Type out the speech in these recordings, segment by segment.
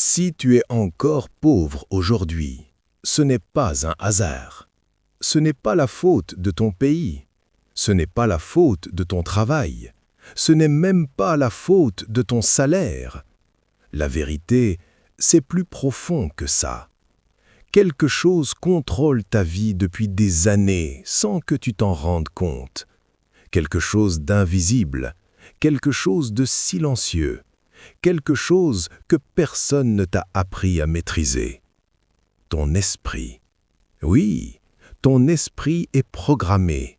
Si tu es encore pauvre aujourd'hui, ce n'est pas un hasard. Ce n'est pas la faute de ton pays. Ce n'est pas la faute de ton travail. Ce n'est même pas la faute de ton salaire. La vérité, c'est plus profond que ça. Quelque chose contrôle ta vie depuis des années sans que tu t'en rendes compte. Quelque chose d'invisible, quelque chose de silencieux, quelque chose que personne ne t'a appris à maîtriser. Ton esprit. Oui, ton esprit est programmé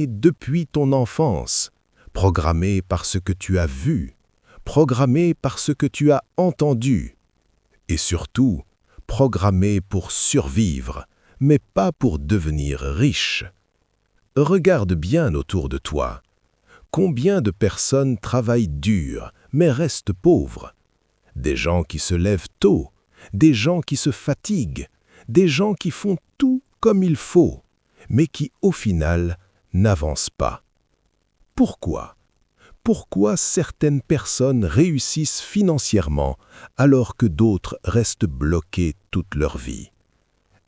depuis ton enfance, programmé par ce que tu as vu, programmé par ce que tu as entendu, et surtout, programmé pour survivre, mais pas pour devenir riche. Regarde bien autour de toi. Combien de personnes travaillent dur, mais restent pauvres? Des gens qui se lèvent tôt, des gens qui se fatiguent, des gens qui font tout comme il faut, mais qui, au final, n'avancent pas. Pourquoi? Pourquoi certaines personnes réussissent financièrement alors que d'autres restent bloquées toute leur vie?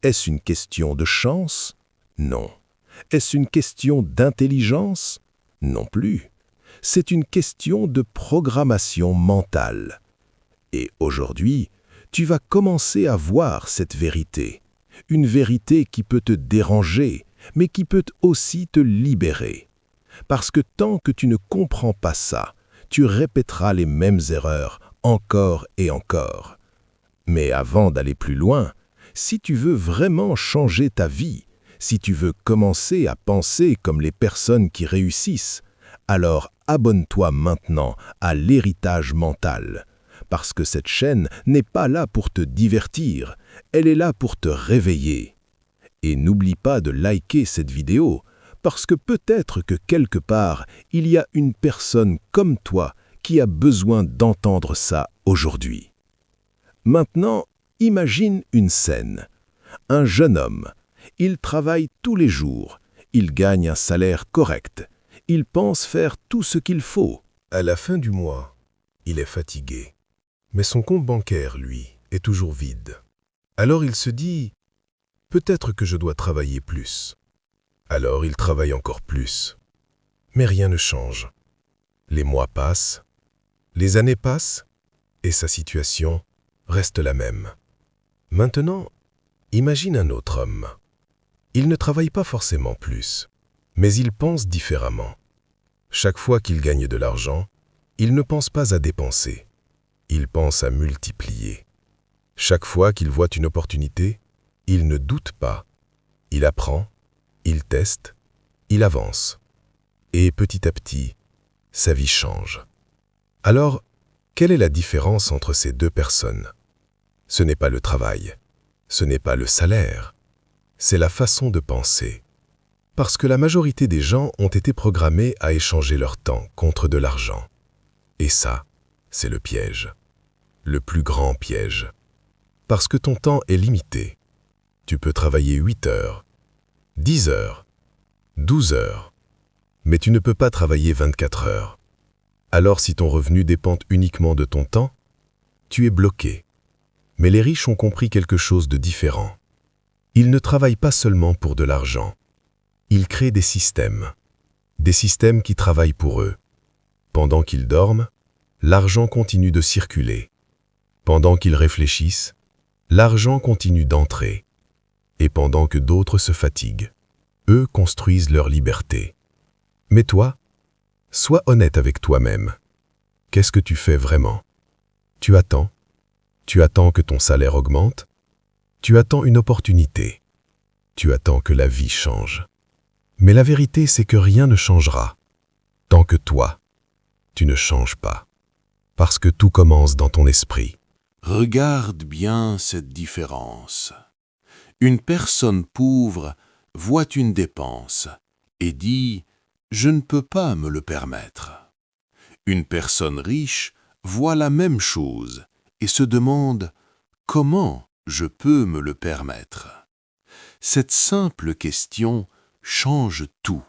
Est-ce une question de chance? Non. Est-ce une question d'intelligence? Non plus. C'est une question de programmation mentale. Et aujourd'hui, tu vas commencer à voir cette vérité. Une vérité qui peut te déranger, mais qui peut aussi te libérer. Parce que tant que tu ne comprends pas ça, tu répéteras les mêmes erreurs encore et encore. Mais avant d'aller plus loin, si tu veux vraiment changer ta vie, si tu veux commencer à penser comme les personnes qui réussissent, alors abonne-toi maintenant à l'héritage mental. Parce que cette chaîne n'est pas là pour te divertir, elle est là pour te réveiller. Et n'oublie pas de liker cette vidéo, parce que peut-être que quelque part, il y a une personne comme toi qui a besoin d'entendre ça aujourd'hui. Maintenant, imagine une scène. Un jeune homme, il travaille tous les jours, il gagne un salaire correct, il pense faire tout ce qu'il faut. À la fin du mois, il est fatigué. Mais son compte bancaire, lui, est toujours vide. Alors il se dit, peut-être que je dois travailler plus. Alors il travaille encore plus. Mais rien ne change. Les mois passent, les années passent, et sa situation reste la même. Maintenant, imagine un autre homme. Il ne travaille pas forcément plus, mais il pense différemment. Chaque fois qu'il gagne de l'argent, il ne pense pas à dépenser. Il pense à multiplier. Chaque fois qu'il voit une opportunité, il ne doute pas. Il apprend, il teste, il avance. Et petit à petit, sa vie change. Alors, quelle est la différence entre ces deux personnes? Ce n'est pas le travail, ce n'est pas le salaire, c'est la façon de penser. Parce que la majorité des gens ont été programmés à échanger leur temps contre de l'argent. Et ça, c'est le piège. Le plus grand piège. Parce que ton temps est limité. Tu peux travailler 8 heures, 10 heures, 12 heures, mais tu ne peux pas travailler 24 heures. Alors si ton revenu dépend uniquement de ton temps, tu es bloqué. Mais les riches ont compris quelque chose de différent. Ils ne travaillent pas seulement pour de l'argent. Ils créent des systèmes qui travaillent pour eux. Pendant qu'ils dorment, l'argent continue de circuler. Pendant qu'ils réfléchissent, l'argent continue d'entrer. Et pendant que d'autres se fatiguent, eux construisent leur liberté. Mais toi, sois honnête avec toi-même. Qu'est-ce que tu fais vraiment? Tu attends? Tu attends que ton salaire augmente? Tu attends une opportunité. Tu attends que la vie change. Mais la vérité, c'est que rien ne changera tant que toi, tu ne changes pas. Parce que tout commence dans ton esprit. Regarde bien cette différence. Une personne pauvre voit une dépense et dit « je ne peux pas me le permettre ». Une personne riche voit la même chose et se demande « comment je peux me le permettre ?» Cette simple question change tout,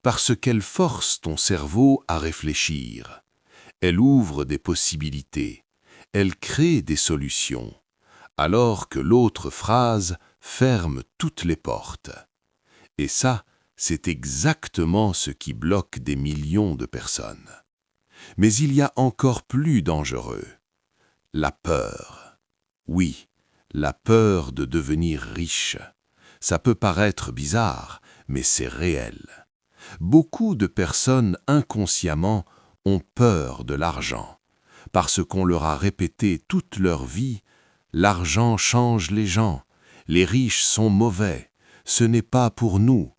parce qu'elle force ton cerveau à réfléchir. Elle ouvre des possibilités. Elle crée des solutions, alors que l'autre phrase ferme toutes les portes. Et ça, c'est exactement ce qui bloque des millions de personnes. Mais il y a encore plus dangereux. La peur. Oui, la peur de devenir riche. Ça peut paraître bizarre, mais c'est réel. Beaucoup de personnes inconsciemment ont peur de l'argent, parce qu'on leur a répété toute leur vie « l'argent change les gens, les riches sont mauvais, ce n'est pas pour nous ».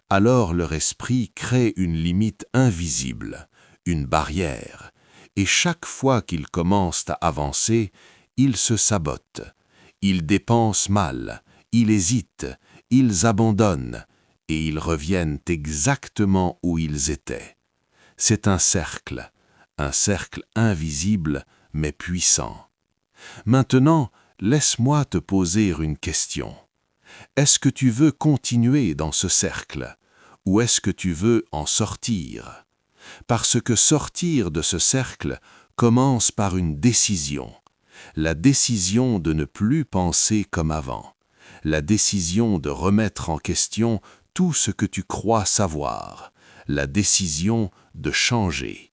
Alors leur esprit crée une limite invisible, une barrière, et chaque fois qu'ils commencent à avancer, ils se sabotent, ils dépensent mal, ils hésitent, ils abandonnent, et ils reviennent exactement où ils étaient. C'est un cercle invisible mais puissant. Maintenant, laisse-moi te poser une question. Est-ce que tu veux continuer dans ce cercle ou est-ce que tu veux en sortir? Parce que sortir de ce cercle commence par une décision. La décision de ne plus penser comme avant. La décision de remettre en question tout ce que tu crois savoir. La décision de changer.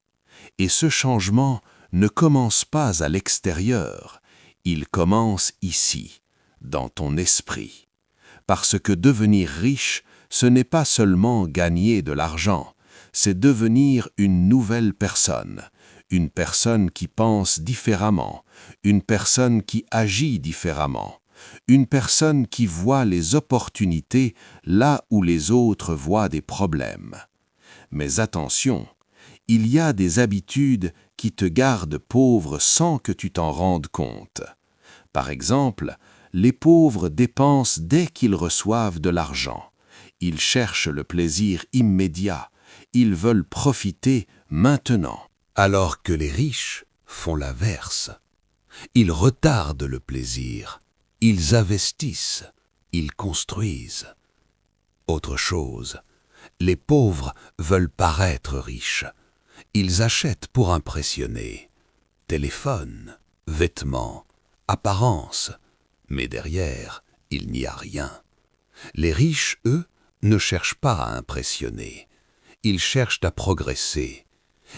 Et ce changement ne commence pas à l'extérieur. Il commence ici, dans ton esprit. Parce que devenir riche, ce n'est pas seulement gagner de l'argent, c'est devenir une nouvelle personne, une personne qui pense différemment, une personne qui agit différemment, une personne qui voit les opportunités là où les autres voient des problèmes. Mais attention, il y a des habitudes qui te gardent pauvre sans que tu t'en rendes compte. Par exemple, les pauvres dépensent dès qu'ils reçoivent de l'argent. Ils cherchent le plaisir immédiat. Ils veulent profiter maintenant. Alors que les riches font l'inverse. Ils retardent le plaisir. Ils investissent. Ils construisent. Autre chose, les pauvres veulent paraître riches. Ils achètent pour impressionner. Téléphone, vêtements, apparence. Mais derrière, il n'y a rien. Les riches, eux, ne cherchent pas à impressionner. Ils cherchent à progresser.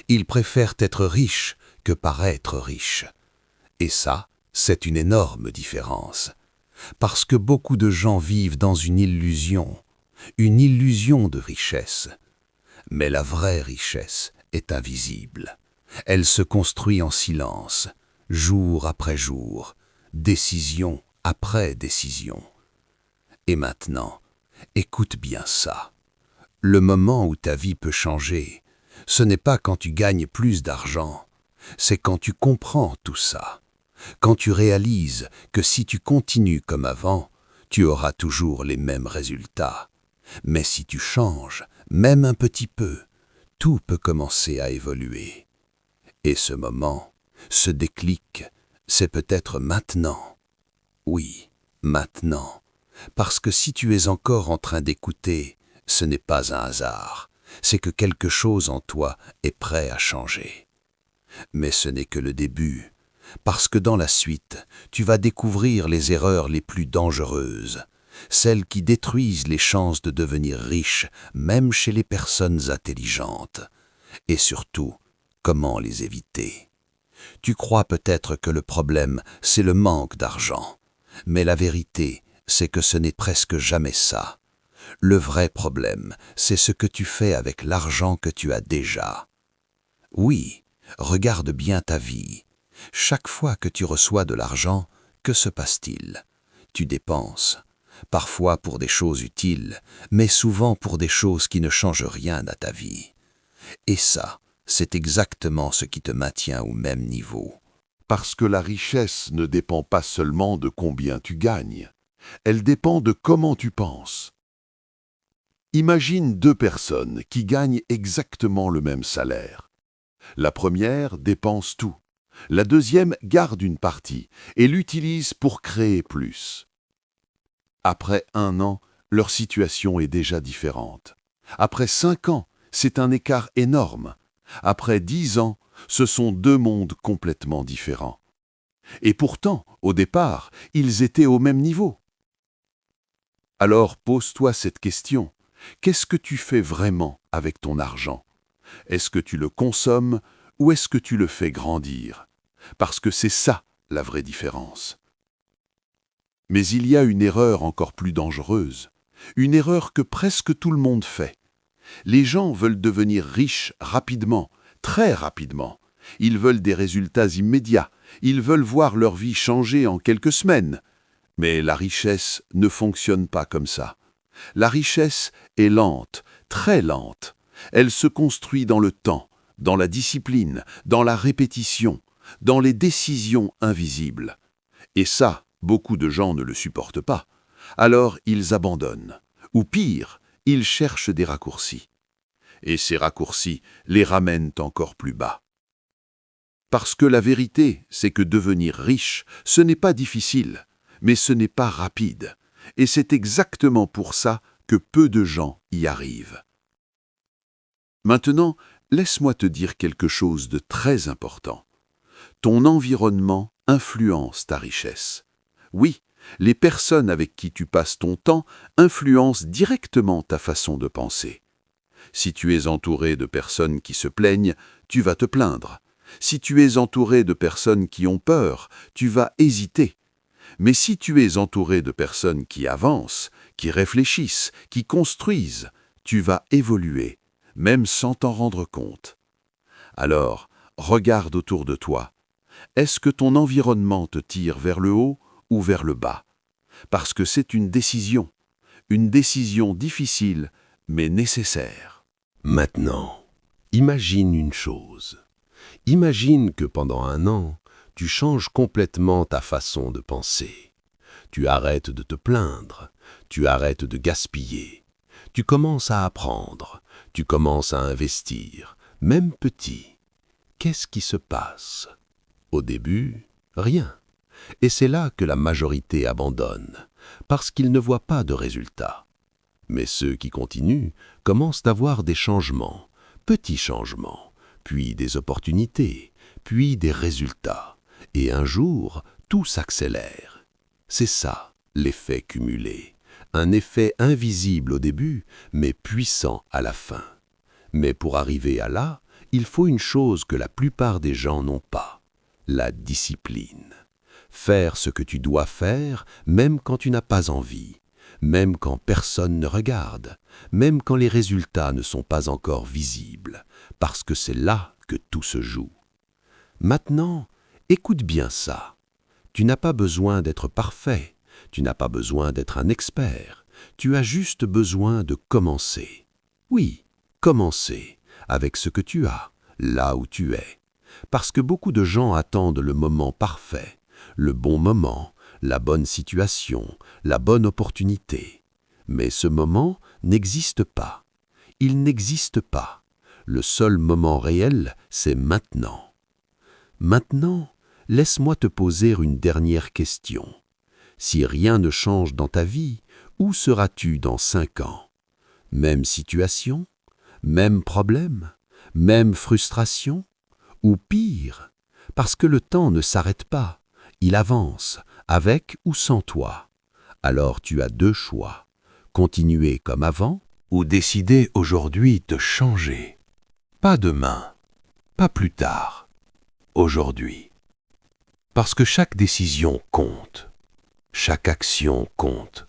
Ils préfèrent être riches que paraître riches. Et ça, c'est une énorme différence. Parce que beaucoup de gens vivent dans une illusion de richesse. Mais la vraie richesse est invisible. Elle se construit en silence, jour après jour, décision après décision. Et maintenant, écoute bien ça. Le moment où ta vie peut changer, ce n'est pas quand tu gagnes plus d'argent, c'est quand tu comprends tout ça. Quand tu réalises que si tu continues comme avant, tu auras toujours les mêmes résultats. Mais si tu changes, même un petit peu, tout peut commencer à évoluer. Et ce moment, ce déclic, c'est peut-être maintenant. Oui, maintenant. Parce que si tu es encore en train d'écouter, ce n'est pas un hasard. C'est que quelque chose en toi est prêt à changer. Mais ce n'est que le début. Parce que dans la suite, tu vas découvrir les erreurs les plus dangereuses. Celles qui détruisent les chances de devenir riche, même chez les personnes intelligentes. Et surtout, comment les éviter? Tu crois peut-être que le problème, c'est le manque d'argent. Mais la vérité, c'est que ce n'est presque jamais ça. Le vrai problème, c'est ce que tu fais avec l'argent que tu as déjà. Oui, regarde bien ta vie. Chaque fois que tu reçois de l'argent, que se passe-t-il? Tu dépenses. Parfois pour des choses utiles, mais souvent pour des choses qui ne changent rien à ta vie. Et ça, c'est exactement ce qui te maintient au même niveau. Parce que la richesse ne dépend pas seulement de combien tu gagnes, elle dépend de comment tu penses. Imagine deux personnes qui gagnent exactement le même salaire. La première dépense tout. La deuxième garde une partie et l'utilise pour créer plus. Après 1 an, leur situation est déjà différente. Après 5 ans, c'est un écart énorme. Après 10 ans, ce sont deux mondes complètement différents. Et pourtant, au départ, ils étaient au même niveau. Alors pose-toi cette question. Qu'est-ce que tu fais vraiment avec ton argent? Est-ce que tu le consommes ou est-ce que tu le fais grandir? Parce que c'est ça la vraie différence. Mais il y a une erreur encore plus dangereuse, une erreur que presque tout le monde fait. Les gens veulent devenir riches rapidement, très rapidement. Ils veulent des résultats immédiats, ils veulent voir leur vie changer en quelques semaines. Mais la richesse ne fonctionne pas comme ça. La richesse est lente, très lente. Elle se construit dans le temps, dans la discipline, dans la répétition, dans les décisions invisibles. Et ça, beaucoup de gens ne le supportent pas. Alors ils abandonnent. Ou pire, ils cherchent des raccourcis. Et ces raccourcis les ramènent encore plus bas. Parce que la vérité, c'est que devenir riche, ce n'est pas difficile, mais ce n'est pas rapide. Et c'est exactement pour ça que peu de gens y arrivent. Maintenant, laisse-moi te dire quelque chose de très important. Ton environnement influence ta richesse. Oui, les personnes avec qui tu passes ton temps influencent directement ta façon de penser. Si tu es entouré de personnes qui se plaignent, tu vas te plaindre. Si tu es entouré de personnes qui ont peur, tu vas hésiter. Mais si tu es entouré de personnes qui avancent, qui réfléchissent, qui construisent, tu vas évoluer, même sans t'en rendre compte. Alors, regarde autour de toi. Est-ce que ton environnement te tire vers le haut ou vers le bas? Parce que c'est une décision difficile, mais nécessaire. Maintenant, imagine une chose. Imagine que pendant 1 an, tu changes complètement ta façon de penser. Tu arrêtes de te plaindre, tu arrêtes de gaspiller. Tu commences à apprendre, tu commences à investir, même petit. Qu'est-ce qui se passe? Au début, rien. Et c'est là que la majorité abandonne, parce qu'ils ne voient pas de résultats. Mais ceux qui continuent commencent à voir des changements, petits changements, puis des opportunités, puis des résultats. Et un jour, tout s'accélère. C'est ça, l'effet cumulé. Un effet invisible au début, mais puissant à la fin. Mais pour arriver à là, il faut une chose que la plupart des gens n'ont pas, la discipline. Faire ce que tu dois faire, même quand tu n'as pas envie, même quand personne ne regarde, même quand les résultats ne sont pas encore visibles, parce que c'est là que tout se joue. Maintenant, écoute bien ça. Tu n'as pas besoin d'être parfait, tu n'as pas besoin d'être un expert, tu as juste besoin de commencer. Oui, commencer avec ce que tu as, là où tu es. Parce que beaucoup de gens attendent le moment parfait, le bon moment, la bonne situation, la bonne opportunité. Mais ce moment n'existe pas. Il n'existe pas. Le seul moment réel, c'est maintenant. Maintenant, laisse-moi te poser une dernière question. Si rien ne change dans ta vie, où seras-tu dans 5 ans? Même situation? Même problème? Même frustration? Ou pire? Parce que le temps ne s'arrête pas. Il avance, avec ou sans toi. Alors tu as 2 choix. Continuer comme avant ou décider aujourd'hui de changer. Pas demain, pas plus tard, aujourd'hui. Parce que chaque décision compte, chaque action compte,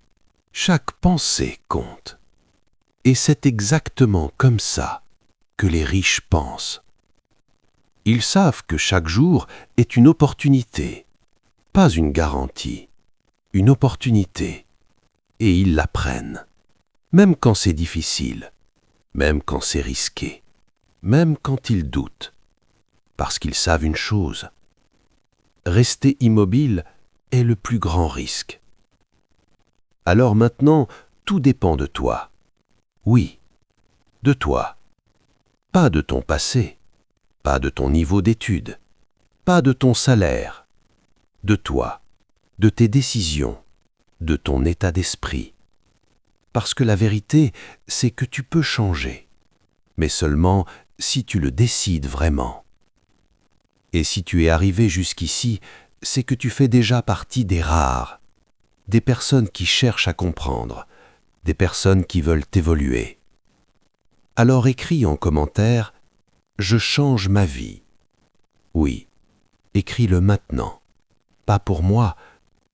chaque pensée compte. Et c'est exactement comme ça que les riches pensent. Ils savent que chaque jour est une opportunité, pas une garantie, une opportunité. Et ils la prennent, même quand c'est difficile, même quand c'est risqué, même quand ils doutent, parce qu'ils savent une chose. Rester immobile est le plus grand risque. Alors maintenant, tout dépend de toi. Oui, de toi. Pas de ton passé, pas de ton niveau d'études, pas de ton salaire. De toi, de tes décisions, de ton état d'esprit. Parce que la vérité, c'est que tu peux changer, mais seulement si tu le décides vraiment. Et si tu es arrivé jusqu'ici, c'est que tu fais déjà partie des rares, des personnes qui cherchent à comprendre, des personnes qui veulent évoluer. Alors écris en commentaire « Je change ma vie ». Oui, écris-le maintenant, pas pour moi,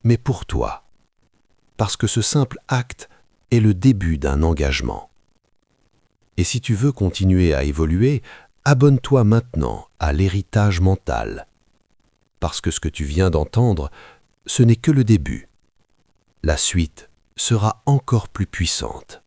mais pour toi, parce que ce simple acte est le début d'un engagement. Et si tu veux continuer à évoluer, abonne-toi maintenant à l'héritage mental, parce que ce que tu viens d'entendre, ce n'est que le début. La suite sera encore plus puissante.